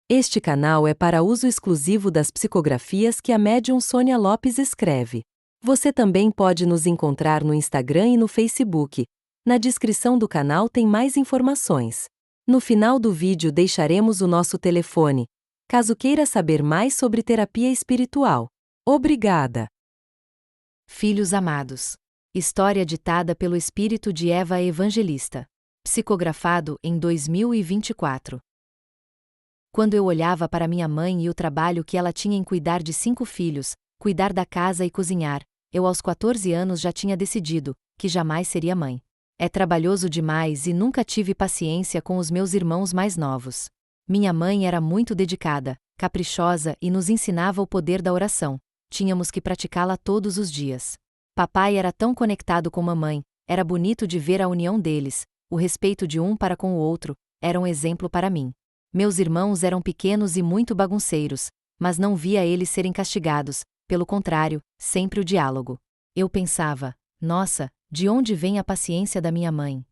Este canal é para uso exclusivo das psicografias que a médium Sônia Lopes escreve. Você também pode nos encontrar no Instagram e no Facebook. Na descrição do canal tem mais informações. No final do vídeo deixaremos o nosso telefone, caso queira saber mais sobre terapia espiritual. Obrigada! Filhos amados. História ditada pelo espírito de Eva Evangelista. Psicografado em 2024. Quando eu olhava para minha mãe e o trabalho que ela tinha em cuidar de 5 filhos, cuidar da casa e cozinhar, eu aos 14 anos já tinha decidido que jamais seria mãe. É trabalhoso demais e nunca tive paciência com os meus irmãos mais novos. Minha mãe era muito dedicada, caprichosa e nos ensinava o poder da oração. Tínhamos que praticá-la todos os dias. Papai era tão conectado com mamãe, era bonito de ver a união deles, o respeito de um para com o outro, era um exemplo para mim. Meus irmãos eram pequenos e muito bagunceiros, mas não via eles serem castigados, pelo contrário, sempre o diálogo. Eu pensava, nossa, de onde vem a paciência da minha mãe?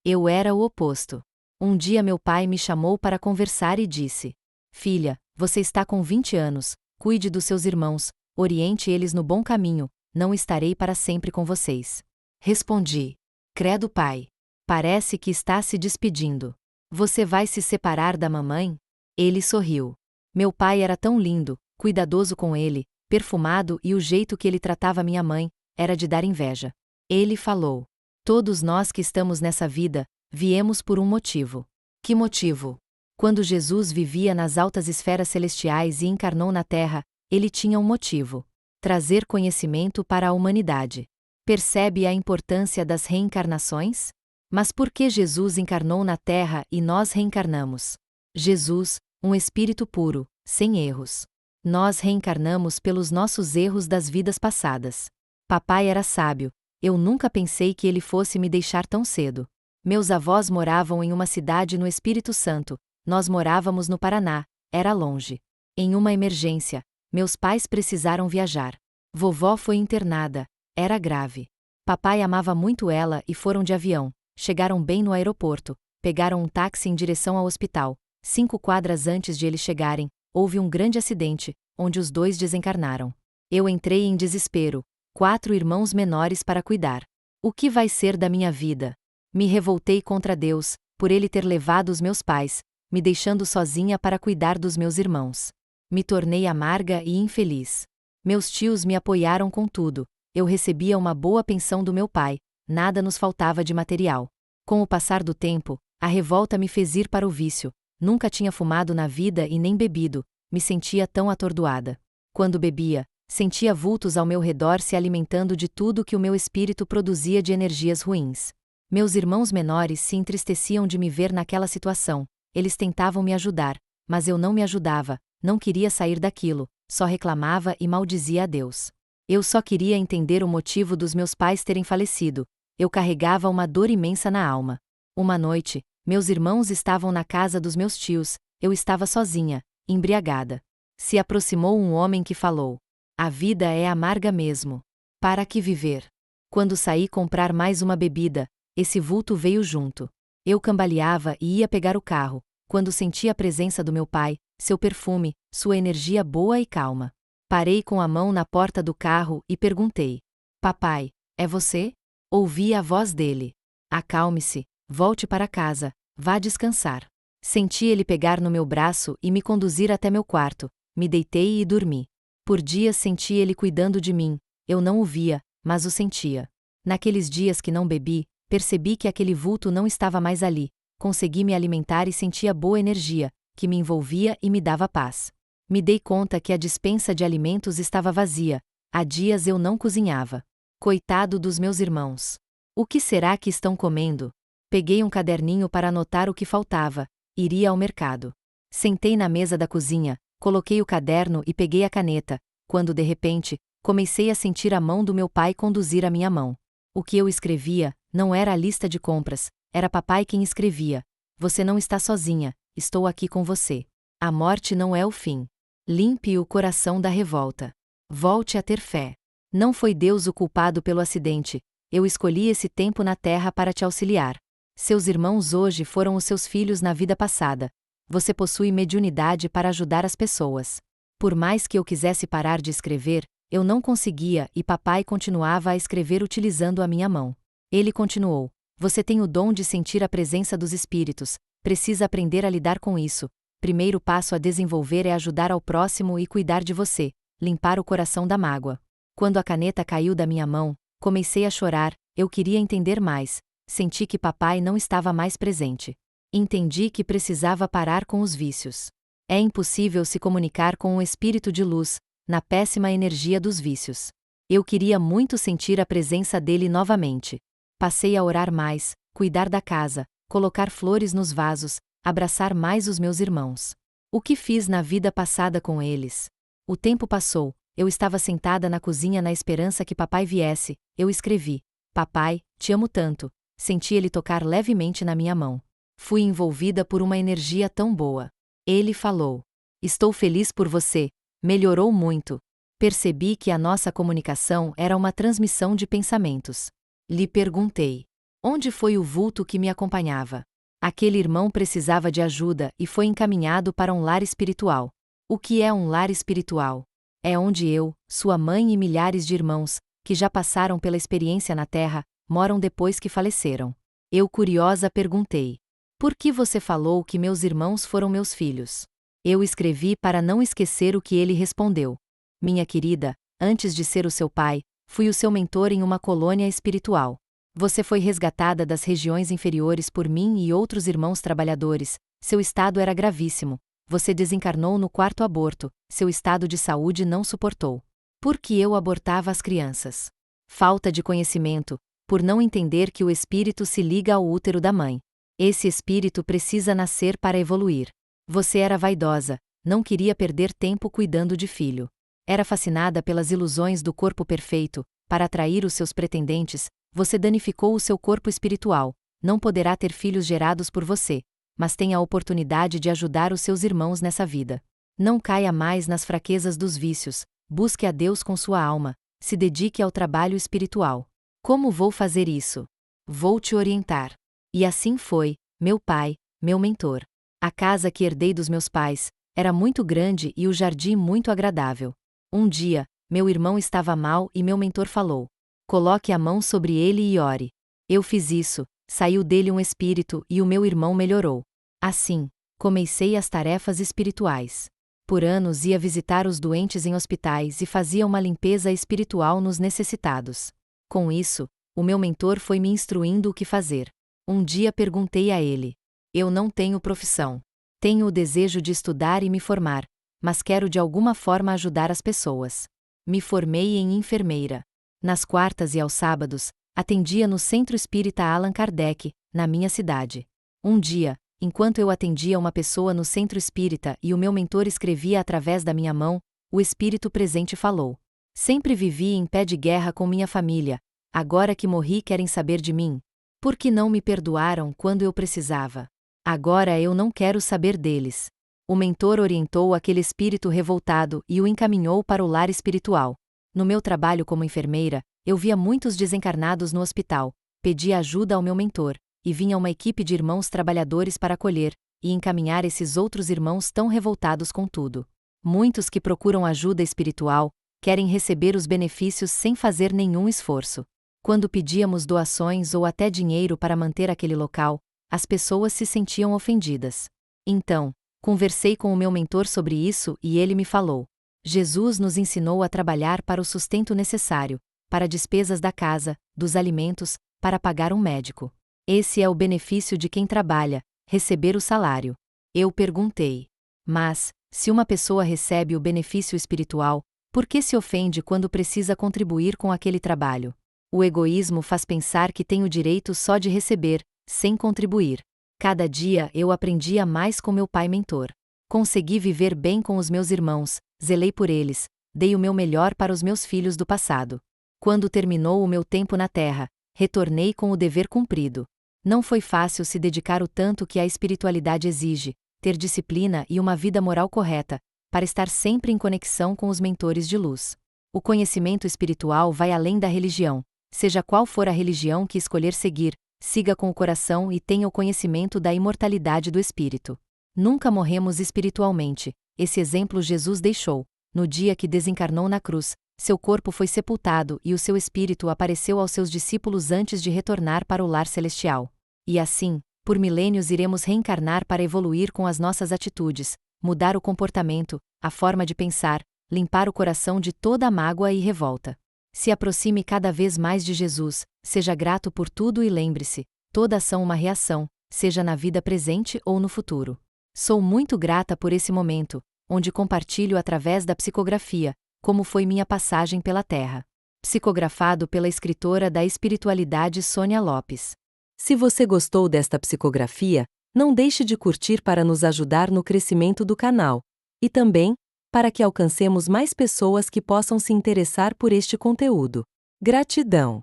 Eu era o oposto. Um dia meu pai me chamou para conversar e disse: Filha, você está com 20 anos, cuide dos seus irmãos, oriente eles no bom caminho, não estarei para sempre com vocês. Respondi: Credo, pai. Parece que está se despedindo. Você vai se separar da mamãe? Ele sorriu. Meu pai era tão lindo, cuidadoso com ele, perfumado e o jeito que ele tratava minha mãe, era de dar inveja. Ele falou: Todos nós que estamos nessa vida, viemos por um motivo. Que motivo? Quando Jesus vivia nas altas esferas celestiais e encarnou na Terra, ele tinha um motivo: trazer conhecimento para a humanidade. Percebe a importância das reencarnações? Mas por que Jesus encarnou na Terra e nós reencarnamos? Jesus, um espírito puro, sem erros. Nós reencarnamos pelos nossos erros das vidas passadas. Papai era sábio, eu nunca pensei que ele fosse me deixar tão cedo. Meus avós moravam em uma cidade no Espírito Santo, nós morávamos no Paraná, era longe. Em uma emergência, meus pais precisaram viajar. Vovó foi internada, era grave. Papai amava muito ela e foram de avião. Chegaram bem no aeroporto, pegaram um táxi em direção ao hospital. 5 quadras antes de eles chegarem, houve um grande acidente, onde os 2 desencarnaram. Eu entrei em desespero, 4 irmãos menores para cuidar. O que vai ser da minha vida? Me revoltei contra Deus, por ele ter levado os meus pais, me deixando sozinha para cuidar dos meus irmãos. Me tornei amarga e infeliz. Meus tios me apoiaram com tudo, eu recebia uma boa pensão do meu pai, nada nos faltava de material. Com o passar do tempo, a revolta me fez ir para o vício. Nunca tinha fumado na vida e nem bebido, me sentia tão atordoada. Quando bebia, sentia vultos ao meu redor se alimentando de tudo que o meu espírito produzia de energias ruins. Meus irmãos menores se entristeciam de me ver naquela situação, eles tentavam me ajudar, mas eu não me ajudava, não queria sair daquilo, só reclamava e maldizia a Deus. Eu só queria entender o motivo dos meus pais terem falecido. Eu carregava uma dor imensa na alma. Uma noite, meus irmãos estavam na casa dos meus tios, eu estava sozinha, embriagada. Se aproximou um homem que falou: A vida é amarga mesmo. Para que viver? Quando saí comprar mais uma bebida, esse vulto veio junto. Eu cambaleava e ia pegar o carro, quando senti a presença do meu pai, seu perfume, sua energia boa e calma. Parei com a mão na porta do carro e perguntei: Papai, é você? Ouvi a voz dele. Acalme-se, volte para casa, vá descansar. Senti ele pegar no meu braço e me conduzir até meu quarto, me deitei e dormi. Por dias senti ele cuidando de mim, eu não o via, mas o sentia. Naqueles dias que não bebi, percebi que aquele vulto não estava mais ali, consegui me alimentar e sentia boa energia, que me envolvia e me dava paz. Me dei conta que a despensa de alimentos estava vazia, há dias eu não cozinhava. Coitado dos meus irmãos. O que será que estão comendo? Peguei um caderninho para anotar o que faltava, iria ao mercado. Sentei na mesa da cozinha, coloquei o caderno e peguei a caneta, quando de repente, comecei a sentir a mão do meu pai conduzir a minha mão. O que eu escrevia, não era a lista de compras, era papai quem escrevia: Você não está sozinha, estou aqui com você. A morte não é o fim. Limpe o coração da revolta. Volte a ter fé. Não foi Deus o culpado pelo acidente, eu escolhi esse tempo na terra para te auxiliar. Seus irmãos hoje foram os seus filhos na vida passada. Você possui mediunidade para ajudar as pessoas. Por mais que eu quisesse parar de escrever, eu não conseguia e papai continuava a escrever utilizando a minha mão. Ele continuou: Você tem o dom de sentir a presença dos espíritos, precisa aprender a lidar com isso. Primeiro passo a desenvolver é ajudar ao próximo e cuidar de você, limpar o coração da mágoa. Quando a caneta caiu da minha mão, comecei a chorar, eu queria entender mais, senti que papai não estava mais presente. Entendi que precisava parar com os vícios. É impossível se comunicar com um espírito de luz, na péssima energia dos vícios. Eu queria muito sentir a presença dele novamente. Passei a orar mais, cuidar da casa, colocar flores nos vasos, abraçar mais os meus irmãos. O que fiz na vida passada com eles? O tempo passou, eu estava sentada na cozinha na esperança que papai viesse, eu escrevi: Papai, te amo tanto. Senti ele tocar levemente na minha mão. Fui envolvida por uma energia tão boa. Ele falou: Estou feliz por você, melhorou muito. Percebi que a nossa comunicação era uma transmissão de pensamentos. Lhe perguntei: Onde foi o vulto que me acompanhava? Aquele irmão precisava de ajuda e foi encaminhado para um lar espiritual. O que é um lar espiritual? É onde eu, sua mãe e milhares de irmãos, que já passaram pela experiência na Terra, moram depois que faleceram. Eu, curiosa, perguntei: Por que você falou que meus irmãos foram meus filhos? Eu escrevi para não esquecer o que ele respondeu. Minha querida, antes de ser o seu pai, fui o seu mentor em uma colônia espiritual. Você foi resgatada das regiões inferiores por mim e outros irmãos trabalhadores, seu estado era gravíssimo. Você desencarnou no quarto aborto, seu estado de saúde não suportou. Por que eu abortava as crianças? Falta de conhecimento, por não entender que o espírito se liga ao útero da mãe. Esse espírito precisa nascer para evoluir. Você era vaidosa, não queria perder tempo cuidando de filho. Era fascinada pelas ilusões do corpo perfeito, para atrair os seus pretendentes, você danificou o seu corpo espiritual, não poderá ter filhos gerados por você, mas tem a oportunidade de ajudar os seus irmãos nessa vida. Não caia mais nas fraquezas dos vícios, busque a Deus com sua alma, se dedique ao trabalho espiritual. Como vou fazer isso? Vou te orientar. E assim foi, meu pai, meu mentor. A casa que herdei dos meus pais era muito grande e o jardim muito agradável. Um dia, meu irmão estava mal e meu mentor falou: Coloque a mão sobre ele e ore. Eu fiz isso, saiu dele um espírito e o meu irmão melhorou. Assim, comecei as tarefas espirituais. Por anos ia visitar os doentes em hospitais e fazia uma limpeza espiritual nos necessitados. Com isso, o meu mentor foi me instruindo o que fazer. Um dia perguntei a ele: Eu não tenho profissão. Tenho o desejo de estudar e me formar, mas quero de alguma forma ajudar as pessoas. Me formei em enfermeira. Nas quartas e aos sábados, atendia no Centro Espírita Allan Kardec, na minha cidade. Um dia, enquanto eu atendia uma pessoa no Centro Espírita e o meu mentor escrevia através da minha mão, o espírito presente falou: Sempre vivi em pé de guerra com minha família, agora que morri querem saber de mim. Por que não me perdoaram quando eu precisava? Agora eu não quero saber deles. O mentor orientou aquele espírito revoltado e o encaminhou para o lar espiritual. No meu trabalho como enfermeira, eu via muitos desencarnados no hospital, pedia ajuda ao meu mentor, e vinha uma equipe de irmãos trabalhadores para acolher e encaminhar esses outros irmãos tão revoltados com tudo. Muitos que procuram ajuda espiritual querem receber os benefícios sem fazer nenhum esforço. Quando pedíamos doações ou até dinheiro para manter aquele local, as pessoas se sentiam ofendidas. Então, conversei com o meu mentor sobre isso e ele me falou: Jesus nos ensinou a trabalhar para o sustento necessário, para despesas da casa, dos alimentos, para pagar um médico. Esse é o benefício de quem trabalha, receber o salário. Eu perguntei: Mas, se uma pessoa recebe o benefício espiritual, por que se ofende quando precisa contribuir com aquele trabalho? O egoísmo faz pensar que tem o direito só de receber, sem contribuir. Cada dia eu aprendia mais com meu pai mentor. Consegui viver bem com os meus irmãos, zelei por eles, dei o meu melhor para os meus filhos do passado. Quando terminou o meu tempo na Terra, retornei com o dever cumprido. Não foi fácil se dedicar o tanto que a espiritualidade exige, ter disciplina e uma vida moral correta, para estar sempre em conexão com os mentores de luz. O conhecimento espiritual vai além da religião. Seja qual for a religião que escolher seguir, siga com o coração e tenha o conhecimento da imortalidade do espírito. Nunca morremos espiritualmente. Esse exemplo Jesus deixou. No dia que desencarnou na cruz, seu corpo foi sepultado e o seu espírito apareceu aos seus discípulos antes de retornar para o lar celestial. E assim, por milênios iremos reencarnar para evoluir com as nossas atitudes, mudar o comportamento, a forma de pensar, limpar o coração de toda a mágoa e revolta. Se aproxime cada vez mais de Jesus, seja grato por tudo e lembre-se, toda ação uma reação, seja na vida presente ou no futuro. Sou muito grata por esse momento, onde compartilho através da psicografia, como foi minha passagem pela Terra. Psicografado pela escritora da espiritualidade Sônia Lopes. Se você gostou desta psicografia, não deixe de curtir para nos ajudar no crescimento do canal. E também, para que alcancemos mais pessoas que possam se interessar por este conteúdo. Gratidão!